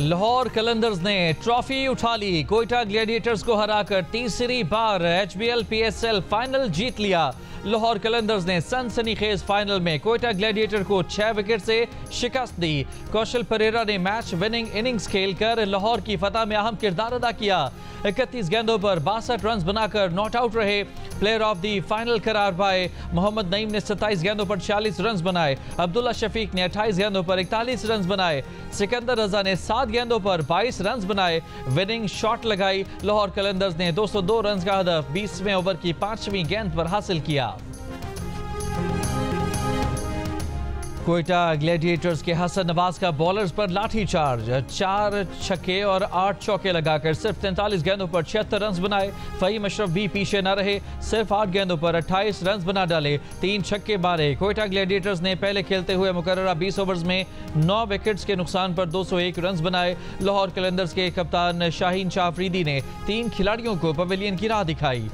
लाहौर कलंदर्स ने ट्रॉफी उठा ली। कोयटा ग्लैडिएटर्स को हराकर तीसरी बार एचबीएल पीएसएल फाइनल जीत लिया। लाहौर कलंदर्स ने सनसनीखेज फाइनल में कोयटा ग्लैडिएटर को 6 विकेट से शिकस्त दी। कौशल परेरा ने मैच विनिंग इनिंग्स खेलकर लाहौर की फतह में अहम किरदार अदा किया। 31 गेंदों पर 62 रन बनाकर नॉट आउट रहे। प्लेयर ऑफ द फाइनल करार पाए। मोहम्मद नईम ने 27 गेंदों पर 46 रन बनाए। अब्दुल्ला शफीक ने 28 गेंदों पर 41 रन बनाए। सिकंदर रजा ने 7 गेंदों पर 22 रन बनाए। विनिंग शॉट लगाई। लाहौर कलंदर्स ने 202 रन का हदफ 20वें ओवर की 5वीं गेंद पर हासिल किया। कोयटा ग्लैडिएटर्स के हसन नवाज का बॉलर्स पर लाठी चार्ज। 4 छक्के और 8 चौके लगाकर सिर्फ 43 गेंदों पर 76 रन बनाए। फहीम अशरफ भी पीछे न रहे, सिर्फ 8 गेंदों पर 28 रन बना डाले। 3 छक्के मारे। कोयटा ग्लैडिएटर्स ने पहले खेलते हुए मुकर्ररा 20 ओवर्स में 9 विकेट्स के नुकसान पर 201 रन बनाए। लाहौर कलंदर्स के कप्तान शाहीन शाह अफरीदी ने 3 खिलाड़ियों को पवेलियन की राह दिखाई।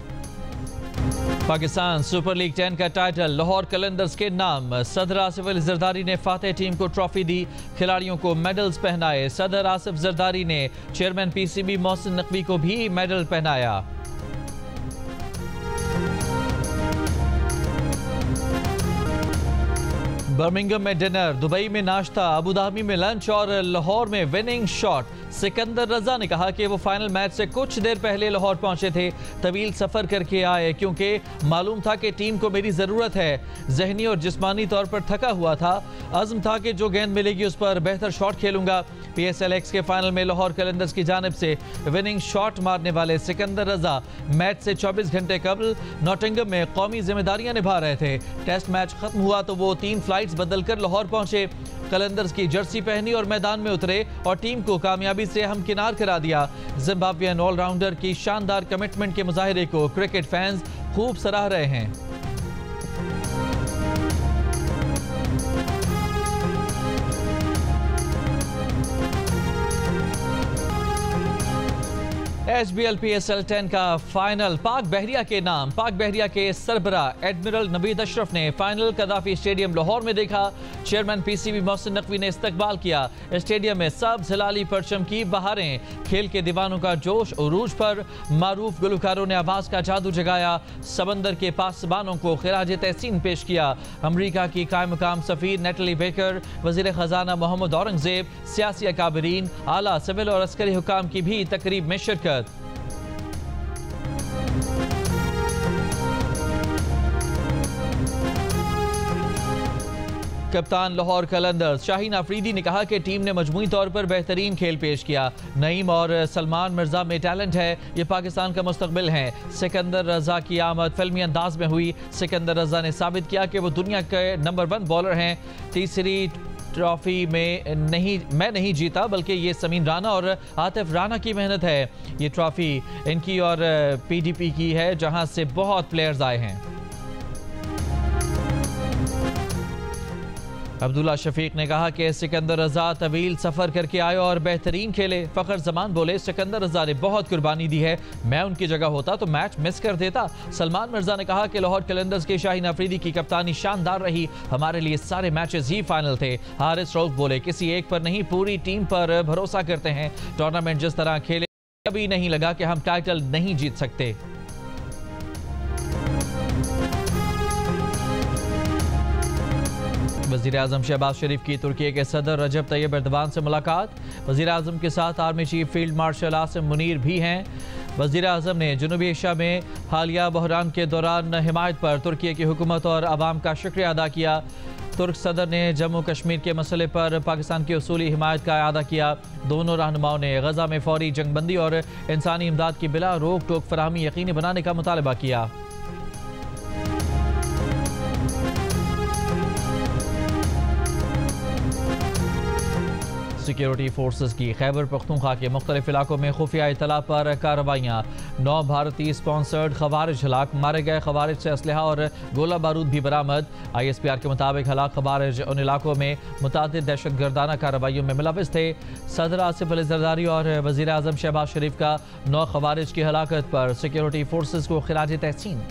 पाकिस्तान सुपर लीग 10 का टाइटल लाहौर कलंदर्स के नाम। सदर आसिफ अली जरदारी ने फातेह टीम को ट्रॉफी दी। खिलाड़ियों को मेडल्स पहनाए। सदर आसिफ जरदारी ने चेयरमैन पीसीबी मोहसिन नकवी को भी मेडल पहनाया। बर्मिंघम में डिनर, दुबई में नाश्ता, अबू धाबी में लंच और लाहौर में विनिंग शॉट। सिकंदर रजा ने कहा कि वो फाइनल मैच से कुछ देर पहले लाहौर पहुंचे थे। तवील सफर करके आए क्योंकि मालूम था कि टीम को मेरी जरूरत है। जहनी और जिस्मानी तौर पर थका हुआ था। अज़्म था कि जो गेंद मिलेगी उस पर बेहतर शॉट खेलूंगा। PSLX के फाइनल में लाहौर कलंदर्स की जानिब से विनिंग शॉट मारने वाले सिकंदर रजा मैच से 24 घंटे कबल नॉटिंघम में कौमी जिम्मेदारियां निभा रहे थे। टेस्ट मैच खत्म हुआ तो वो 3 फ्लाइट्स बदलकर लाहौर पहुंचे। कलंदर्स की जर्सी पहनी और मैदान में उतरे और टीम को कामयाबी से हमकिनार करा दिया। जिम्बाब्वियन ऑलराउंडर की शानदार कमिटमेंट के मुजाहिरे को क्रिकेट फैंस खूब सराह रहे हैं। एचबीएल पीएसएल 10 का फाइनल पाक बहरिया के नाम। पाक बहरिया के सरबरा एडमिरल नवीद अशरफ ने फाइनल कदाफी स्टेडियम लाहौर में देखा। चेयरमैन पीसीबी मोहसिन नकवी ने इस्तकबाल किया। स्टेडियम में सब हिलाली परचम की बहारें। खेल के दीवानों का जोश उरूज पर। मारूफ गुलकारों ने आवाज का जादू जगाया। समंदर के पासबानों को खिराज तहसीन पेश किया। अमरीका की कायम मुकाम सफीर नेटली बेकर, वजीर खजाना मोहम्मद औरंगजेब, सियासी अकाबरीन, आला सिविल और अस्करी हुकाम की भी तकरीब में शिरकत। कप्तान लाहौर कलंदर्स शाहीन अफरीदी ने कहा कि टीम ने मजमूई तौर पर बेहतरीन खेल पेश किया। नईम और सलमान मिर्जा में टैलेंट है, ये पाकिस्तान का मुस्तकबिल हैं। सिकंदर रजा की आमद फिल्मी अंदाज में हुई। सिकंदर रजा ने साबित किया कि वो दुनिया के नंबर 1 बॉलर हैं। तीसरी ट्रॉफी में मैं नहीं जीता, बल्कि ये समीन राना और आतिफ राना की मेहनत है। ये ट्रॉफी इनकी और PDP की है, जहां से बहुत प्लेयर्स आए हैं। अब्दुल्ला शफीक ने कहा कि सिकंदर रजा तवील सफ़र करके आए और बेहतरीन खेले। फ़खर जमान बोले सिकंदर रजा ने बहुत कुर्बानी दी है, मैं उनकी जगह होता तो मैच मिस कर देता। सलमान मिर्जा ने कहा कि लाहौर कलंदर्स के शाहीन अफरीदी की कप्तानी शानदार रही, हमारे लिए सारे मैचेस ही फाइनल थे। हारिस रऊफ बोले किसी एक पर नहीं, पूरी टीम पर भरोसा करते हैं। टूर्नामेंट जिस तरह खेले कभी नहीं लगा कि हम टाइटल नहीं जीत सकते। वज़ीर आज़म शहबाज शरीफ की तुर्की के सदर रजब तैयब एर्दोगान से मुलाकात। वज़ीर आज़म के साथ army chief field marshal Asim Munir भी हैं। वज़ीर आज़म ने जनूबी एशिया में हालिया बहरान के दौरान हिमायत पर तुर्की की हुकूमत और आवाम का शुक्रिया अदा किया। तुर्क सदर ने जम्मू कश्मीर के मसले पर पाकिस्तान की उसूली हिमायत का अदा किया। दोनों रहनुमाओं ने गजा में फौरी जंगबंदी और इंसानी इमदाद की बिला रोक टोक फराहमी यकीनी बनाने का मुतालबा किया। सिक्योरिटी फोर्सेस की खैबर पख्तूनख्वा के मुख्तलिफ इलाकों में खुफिया इतला पर कार्रवाइयाँ। 9 भारतीय स्पॉन्सर्ड खवारिज हलाक, मारे गए खवारिज से असलहा और गोला बारूद भी बरामद। ISPR के मुताबिक हलाक खवारिज उन इलाकों में मुतादिद दहशत गर्दाना कार्रवाइयों में मुलविस थे। सदर आसिफ अली जरदारी और वज़ीर आज़म शहबाज शरीफ का 9 खवारिज की हलाकत पर सिक्योरिटी फोर्सेस को खिराज तहसीन।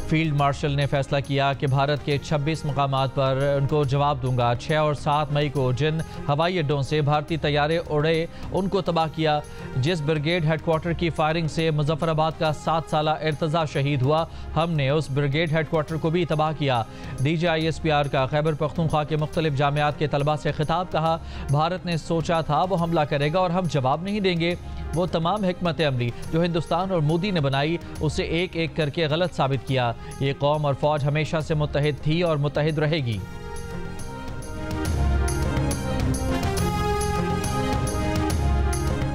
फील्ड मार्शल ने फैसला किया कि भारत के 26 मकामात पर उनको जवाब दूंगा। 6 और 7 मई को जिन हवाई अड्डों से भारतीय तैयारे उड़े उनको तबाह किया। जिस ब्रिगेड हेडक्वार्टर की फायरिंग से मुजफ्फराबाद का 7 साला इर्तजा शहीद हुआ, हमने उस ब्रिगेड हेडक्वार्टर को भी तबाह किया। DGISPR का खैबर पख्तूनख्वा के मुख्तलिफ जामियात के तलबा से खिताब। कहा, भारत ने सोचा था वो हमला करेगा और हम जवाब नहीं देंगे। वो तमाम हिकमत अमली जो हिंदुस्तान और मोदी ने बनाई उसे एक एक करके गलत साबित किया। ये कौम और फौज हमेशा से मुत्तहिद थी और मुत्तहिद रहेगी।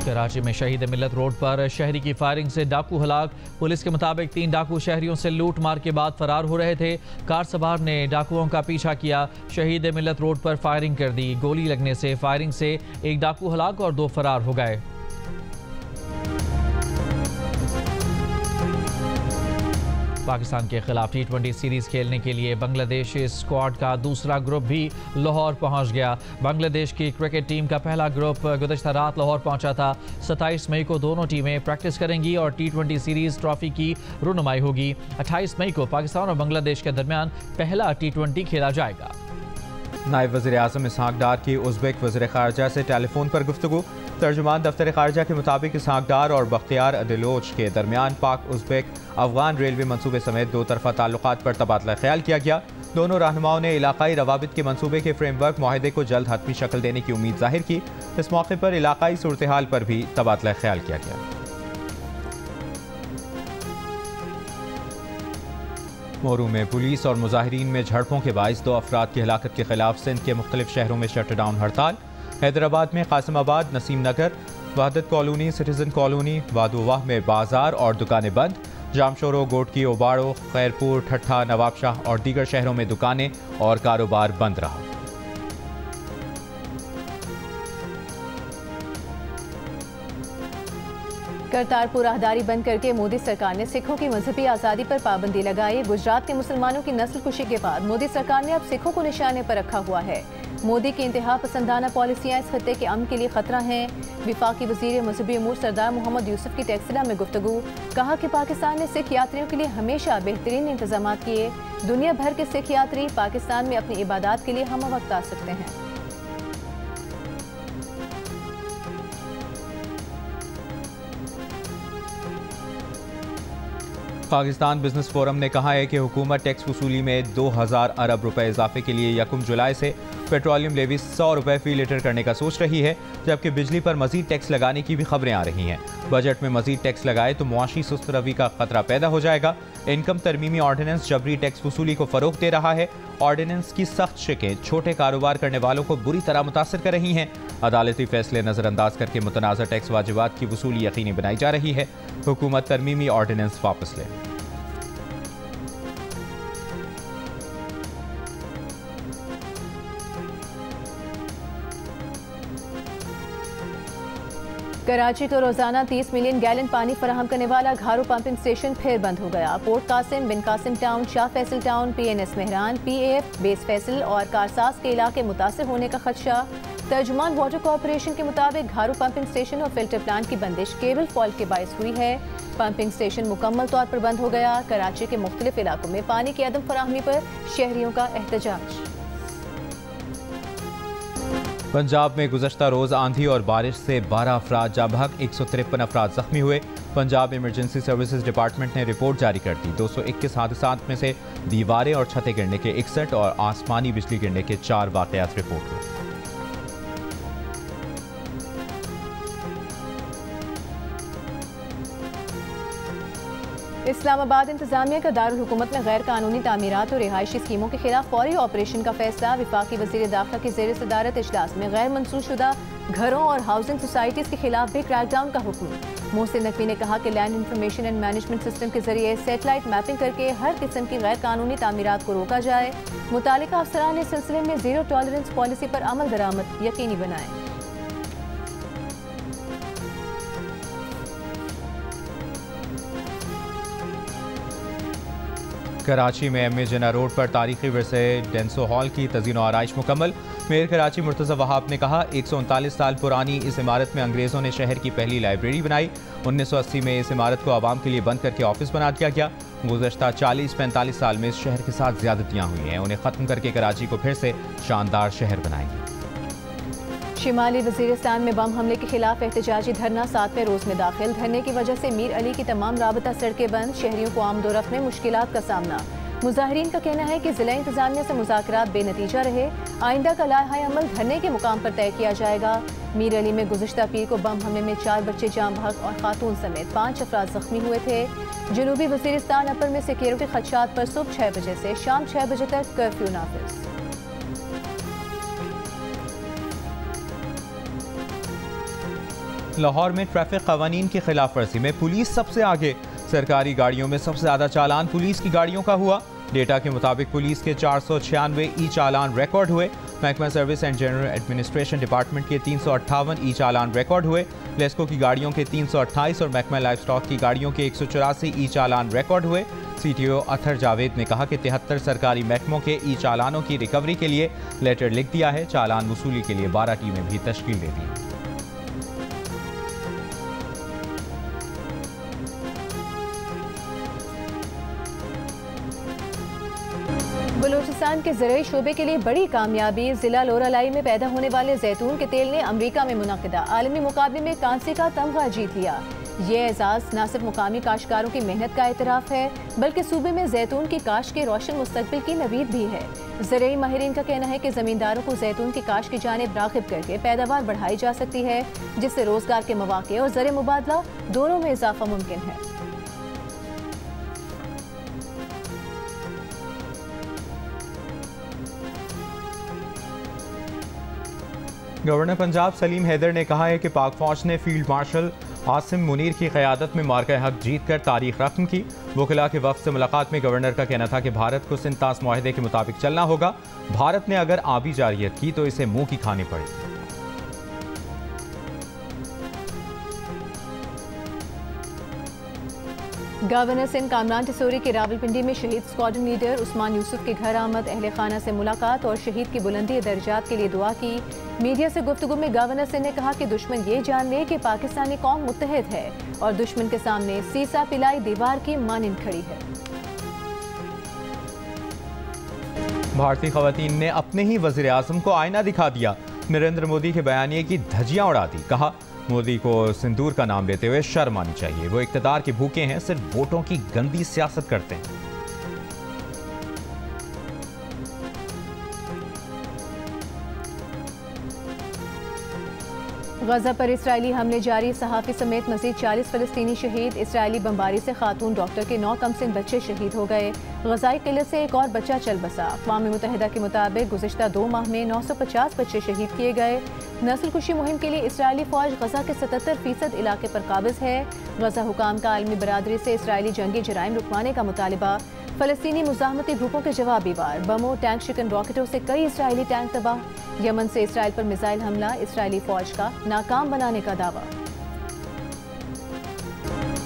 कराची में शहीद मिल्लत रोड पर शहरी की फायरिंग से डाकू हलाक। पुलिस के मुताबिक 3 डाकू शहरियों से लूट मार के बाद फरार हो रहे थे। कार सवार ने डाकुओं का पीछा किया, शहीद मिल्लत रोड पर फायरिंग कर दी। गोली लगने से फायरिंग से एक डाकू हलाक और 2 फरार हो गए। पाकिस्तान के खिलाफ T20 सीरीज खेलने के लिए बांग्लादेश स्क्वाड का दूसरा ग्रुप भी लाहौर पहुंच गया। बांग्लादेश की क्रिकेट टीम का पहला ग्रुप गुज़श्ता रात लाहौर पहुंचा था। 27 मई को दोनों टीमें प्रैक्टिस करेंगी और T20 सीरीज ट्रॉफी की रुनुमाई होगी। 28 मई को पाकिस्तान और बांग्लादेश के दरमियान पहला T20 खेला जाएगा। नायब वज़ीर आज़म इसहाक डार की उज़्बेक वज़ीर ख़ारजा से टेलीफोन पर गुफ्तगू। तर्जुमान दफ्तर ख़ारजा के मुताबिक इसहाक डार और बख्तियार अदिलोच के दरमियान पाक उज़्बेक अफगान रेलवे मनसूबे समेत 2 तरफ़ा ताल्लुकात पर तबादला ख्याल किया गया। दोनों रहनुमाओं ने इलाकाई रवाबित के मनसूबे के फ्रेमवर्क माहिदे को जल्द हतमी शक्ल देने की उम्मीद जाहिर की। इस मौके पर इलाकाई सूरत हाल पर भी तबादला ख्याल किया गया। मोरू में पुलिस और मुजाहिरीन में झड़पों के बाइस 2 अफराद की हलाकत के खिलाफ सिंध के मुख्तलिफ शहरों में शटडाउन हड़ताल। हैदराबाद में कासिमाबाद, नसीम नगर, वहदत कॉलोनी, सिटीजन कॉलोनी, वादोवाह में बाजार और दुकानें बंद। जामशोरो, गोटकी, ओबाड़ो, खैरपुर, ठट्ठा, नवाबशाह और दीगर शहरों में दुकानें और कारोबार बंद रहा। करतारपुर राहदारी बंद करके मोदी सरकार ने सिखों की मजहबी आज़ादी पर पाबंदी लगाई। गुजरात के मुसलमानों की नस्ल कुशी के बाद मोदी सरकार ने अब सिखों को निशाने पर रखा हुआ है। मोदी की इंतहा पसंदाना पॉलिसियाँ इस खत्ते के अमन के लिए खतरा हैं। विफाकी वज़ीर मजहबी अमूर सरदार मोहम्मद यूसुफ की टैक्सिला में गुफ्तगू। कहा कि पाकिस्तान ने सिख यात्रियों के लिए हमेशा बेहतरीन इंतजाम किए। दुनिया भर के सिख यात्री पाकिस्तान में अपनी इबादत के लिए हम वक्त आ सकते हैं। पाकिस्तान बिजनेस फोरम ने कहा है कि हुकूमत टैक्स वसूली में 2000 अरब रुपए इजाफे के लिए 1 जुलाई से पेट्रोलियम लेवी 100 रुपए फी लीटर करने का सोच रही है, जबकि बिजली पर मजीद टैक्स लगाने की भी खबरें आ रही हैं। बजट में मजीद टैक्स लगाए तो मुआशी सुस्त रवी का खतरा पैदा हो जाएगा। इनकम तरमीमी ऑर्डिनेंस जबरी टैक्स वसूली को फरोग दे रहा है। ऑर्डिनेंस की सख्त शिकें छोटे कारोबार करने वालों को बुरी तरह मुतासर कर रही हैं। अदालती फैसले नजरअंदाज करके मुतनाज़ा टैक्स वाजिबात की वसूली यकीनी बनाई जा रही है। हुकूमत तरमीमी ऑर्डिनेंस वापस ले। कराची को रोजाना 30 मिलियन गैलन पानी फराहम करने वाला घारू पंपिंग स्टेशन फिर बंद हो गया। Port Qasim, Bin Qasim Town, Shah Faisal Town, PNS Mehran, PAF Base Faisal और कारसास के इलाके मुतासर होने का खदशा। तर्जुमान वाटर कॉरपोरेशन के मुताबिक घारू पंपिंग स्टेशन और फिल्टर प्लांट की बंदिश केबल फॉल्ट के बायस हुई है। पंपिंग स्टेशन मुकम्मल तौर पर बंद हो गया। कराची के मुख्तलिफ इलाकों में पानी की अदम फराहमी पर शहरियों का एहतजाज। पंजाब में गुज़श्ता रोज़ आंधी और बारिश से 12 अफराद जाँ बहक, 153 अफराद जख्मी हुए। पंजाब इमरजेंसी सर्विसेज डिपार्टमेंट ने रिपोर्ट जारी कर दी। 221 हादसात में से दीवारें और छतें गिरने के 61 और आसमानी बिजली गिरने के 4 वाक़यात रिपोर्ट हुए। इस्लामाबाद इंतजामिया का दारुल हुकूमत में गैर कानूनी तामीरात और रिहायशी स्कीमों के खिलाफ फौरी ऑपरेशन का फैसला। विफाकी वज़ीर दाखिला की ज़ेर सदारत इजलास में गैर मंसूरशुदा घरों और हाउसिंग सोसाइटीज़ के खिलाफ भी क्रैकडाउन का हुक्म। मोहसिन नकवी ने कहा कि land information and management system के जरिए सैटेलाइट मैपिंग करके हर किस्म की गैर कानूनी तामीरात को रोका जाए। मुतालिका अफसरान इस सिलसिले में ज़ीरो टॉलरेंस पॉलिसी पर अमल दरामद यकीनी बनाएं। कराची में MA जिन्ना रोड पर तारीखी विरसे डेंसो हॉल की तज़ीन और आराइश मुकम्मल। मेयर कराची मुर्तज़ा वहाब ने कहा 139 साल पुरानी इस इमारत में अंग्रेज़ों ने शहर की पहली लाइब्रेरी बनाई। 1980 में इस इमारत को आवाम के लिए बंद करके ऑफिस बना दिया गया। गुज़श्ता 40-45 साल में इस शहर के साथ ज्यादतियाँ हुई हैं। उन्हें ख़त्म करके कराची को फिर से शानदार शहर बनाएंगे। शिमाली वज़ीरिस्तान में बम हमले के खिलाफ एहतजाजी धरना 7वें रोज में दाखिल। धरने की वजह से मीर अली की तमाम राबता सड़कें बंद, शहरियों को आमदोरफ्त में मुश्किलात का सामना। मुजाहिरीन का कहना है कि जिला इंतजामिया से मुज़ाकरात बेनतीजा रहे। आइंदा का लाहे अमल धरने के मुकाम पर तय किया जाएगा। मीर अली में गुज़श्ता पीर को बम हमले में 4 बच्चे जाँ बहक और खातून समेत 5 अफराद जख्मी हुए थे। जनूबी वज़ीरिस्तान अपर में सिक्योरिटी खदशात पर सुबह 6 बजे से शाम 6 बजे तक कर्फ्यू नाफिज। लाहौर में ट्रैफिक कवानीन की खिलाफ वर्जी में पुलिस सबसे आगे। सरकारी गाड़ियों में सबसे ज्यादा चालान पुलिस की गाड़ियों का हुआ। डेटा के मुताबिक पुलिस के 496 ई चालान रिकॉर्ड हुए। महकमा service and general administration department के 358 ई चालान रिकॉर्ड हुए। लेस्को की गाड़ियों के 328 और महकमा लाइफ स्टॉक की गाड़ियों के 184 ई चालान रिकॉर्ड हुए। CTO अथर जावेद ने कहा कि 73 सरकारी महकमों के ई चालानों की रिकवरी के लिए लेटर लिख दिया है। चालान वसूली के लिए 12 टीमें भी तश्कील दे दी। बलूचिस्तान के ज़राई शोबे के लिए बड़ी कामयाबी। जिला लोरालाई में पैदा होने वाले जैतून के तेल ने अमरीका में मुनक़िदा आलमी मुकाबले में कांसे का तमगा जीत लिया। ये एजाज़ न सिर्फ मुकामी काश्तकारों की मेहनत का एतराफ़ है, बल्कि सूबे में जैतून की काश्त के रोशन मुस्तकबिल की नवीद भी है। ज़राई माहिरीन का कहना है कि ज़मींदारों को जैतून की काश्त की जानिब राग़िब करके पैदावार बढ़ाई जा सकती है, जिससे रोज़गार के मौक़े और ज़र मुबादला दोनों में इजाफा मुमकिन है। गवर्नर पंजाब सलीम हैदर ने कहा है कि पाक फौज ने फील्ड मार्शल आसिम मुनीर की क़यादत में मार्का हक जीत कर तारीख रकम की। वकिला के वफ़द से मुलाकात में गवर्नर का कहना था कि भारत को सिंतास मुआहदे के मुताबिक चलना होगा। भारत ने अगर आबी जारियत की तो इसे मुंह की खानी पड़ेगी। गवर्नर सिंध कामरान टिसोरी के रावलपिंडी में शहीद स्क्वाड्रन लीडर उस्मान यूसुफ के घर आमद, अहले खाना से मुलाकात और शहीद की बुलंदी दर्जात के लिए दुआ की। मीडिया से गुफ्तगू में गवर्नर सिंह ने कहा कि दुश्मन ये जान ले कि पाकिस्तानी कौम मुत्तहिद है और दुश्मन के सामने सीसा पिलाई दीवार की मानिंद खड़ी है। भारतीय खवातीन ने अपने ही वज़ीर आज़म को आईना दिखा दिया। नरेंद्र मोदी के बयानिए की धज्जियां उड़ा दी। कहा मोदी को सिंदूर का नाम लेते हुए शर्म आनी चाहिए। वो इक़्तिदार के भूखे हैं, सिर्फ वोटों की गंदी सियासत करते हैं। गजा पर इसराइली हमले जारी, सहाफ़ी समेत मज़ीद 40 फ़लस्तीनी शहीद। इसराइली बमबारी से खातून डॉक्टर के 9 कमसिन बच्चे शहीद हो गए। गज़ाई किले से एक और बच्चा चल बसा। अक़वाम मुत्तहिदा के मुताबिक गुज़िश्ता 2 माह में 950 बच्चे शहीद किए गए। नस्ल कुशी मुहिम के लिए इसराइली फ़ौज गजा के 77% इलाके पर काबिज़ है। गजा हुकाम का आलमी बरादरी से इसराइली जंगी जराइम रुकवाने का मुतालिबा। फ़लस्तीनी मुज़ाहमती ग्रुपों के जवाबी वार, बमों, टैंक शिकन रॉकेटों से कई इसराइली टैंक तबाह। यमन से इसराइल पर मिसाइल हमला, इसराइली फ़ौज का नाकाम बनाने का दावा।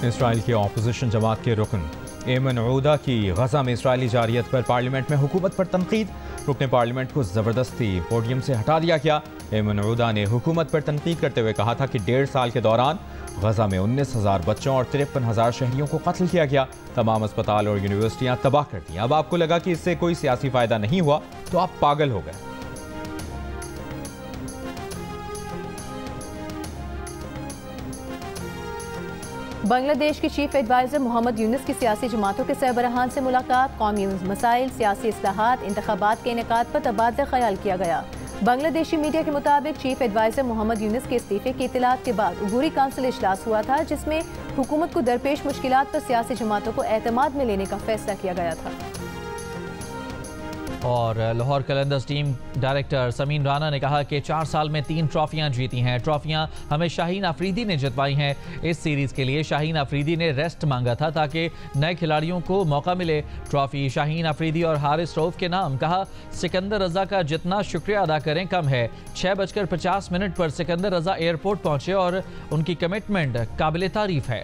इसराइल की अपोजिशन जमात के रुकन एमन ऊदा की गजा में इसराइली जारियत पर पार्लियामेंट में हुकूमत पर तनकीद। रुकने पार्लियामेंट को ज़बरदस्ती पोडियम से हटा दिया गया। एमन ऊदा ने हुकूमत पर तनकीद करते हुए कहा था कि 1.5 साल के दौरान गजा में 19,000 बच्चों और 53,000 शहरियों को कत्ल किया गया। तमाम अस्पताल और यूनिवर्सिटियां तबाह कर दी। अब आपको लगा कि इससे कोई सियासी फायदा नहीं हुआ तो आप पागल हो गए। बांग्लादेश की चीफ एडवाइज़र मोहम्मद यूनुस की सियासी जमातों के सरबराहान से मुलाकात। कौमी मसाइल, सियासी इस्लाहात, इंतखाबात के इनेकाद पर तबादला ख्याल किया गया। बांग्लादेशी मीडिया के मुताबिक चीफ एडवाइज़र मोहम्मद यूनुस के इस्तीफे की इत्तलात के बाद उबूरी काउंसिल इजलास हुआ था, जिसमें हुकूमत को दरपेश मुश्किलात पर सियासी जमातों को एतमाद में लेने का फैसला किया गया था। और लाहौर कलंदर्स टीम डायरेक्टर समीन राना ने कहा कि 4 साल में 3 ट्रॉफियां जीती हैं। ट्रॉफियां हमें शाहीन अफरीदी ने जितवाई हैं। इस सीरीज़ के लिए शाहीन अफरीदी ने रेस्ट मांगा था ताकि नए खिलाड़ियों को मौका मिले। ट्रॉफी शाहीन अफरीदी और हारिस रऊफ के नाम। कहा सिकंदर रजा का जितना शुक्रिया अदा करें कम है। 6:50 पर सिकंदर रजा एयरपोर्ट पहुंचे और उनकी कमिटमेंट काबिल तारीफ है।